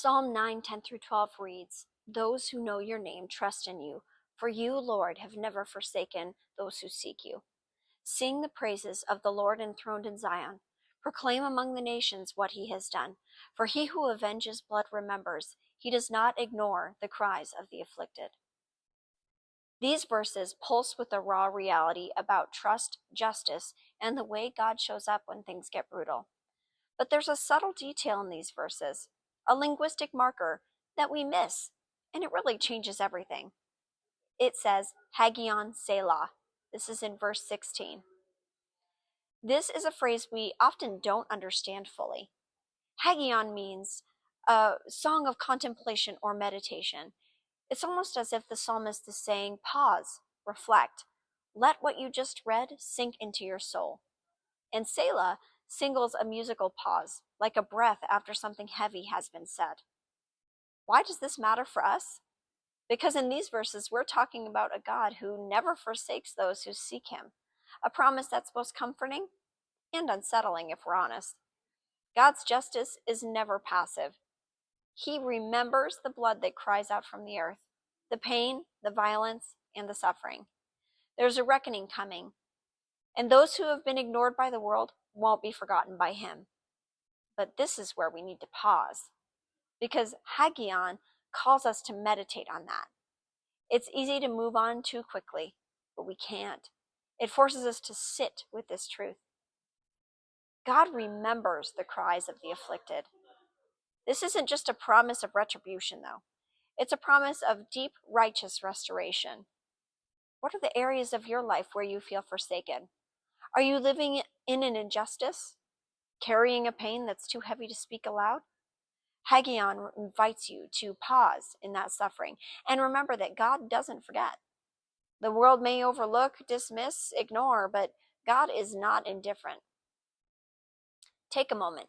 Psalm 9, 10 through 12 reads, "Those who know your name trust in you, for you, Lord, have never forsaken those who seek you. Sing the praises of the Lord enthroned in Zion. Proclaim among the nations what he has done. For he who avenges blood remembers. He does not ignore the cries of the afflicted." These verses pulse with the raw reality about trust, justice, and the way God shows up when things get brutal. But there's a subtle detail in these verses, a linguistic marker that we miss, and it really changes everything. It says, Hagion Selah. This is in verse 16. This is a phrase we often don't understand fully. Hagion means a song of contemplation or meditation. It's almost as if the psalmist is saying, pause, reflect, let what you just read sink into your soul. And Selah singles a musical pause, like a breath after something heavy has been said. Why does this matter for us? Because in these verses, we're talking about a God who never forsakes those who seek him, a promise that's both comforting and unsettling if we're honest. God's justice is never passive. He remembers the blood that cries out from the earth, the pain, the violence, and the suffering. There's a reckoning coming, and those who have been ignored by the world won't be forgotten by him. But this is where we need to pause, because Hagion calls us to meditate on that. It's easy to move on too quickly, but we can't. It forces us to sit with this truth. God remembers the cries of the afflicted. This isn't just a promise of retribution, though. It's a promise of deep, righteous restoration. What are the areas of your life where you feel forsaken? Are you living in an injustice? Carrying a pain that's too heavy to speak aloud? Hagion invites you to pause in that suffering and remember that God doesn't forget. The world may overlook, dismiss, ignore, but God is not indifferent. Take a moment.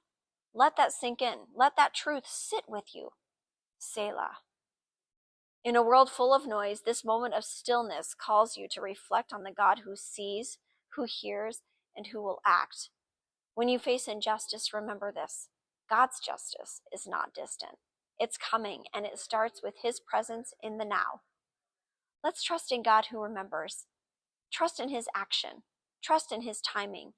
Let that sink in. Let that truth sit with you. Selah. In a world full of noise, this moment of stillness calls you to reflect on the God who sees, who hears, and who will act. When you face injustice, remember this. God's justice is not distant. It's coming, and it starts with his presence in the now. Let's trust in God who remembers. Trust in his action. Trust in his timing.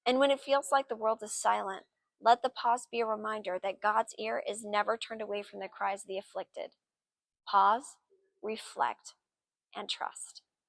And when it feels like the world is silent, let the pause be a reminder that God's ear is never turned away from the cries of the afflicted. Pause, reflect, and trust.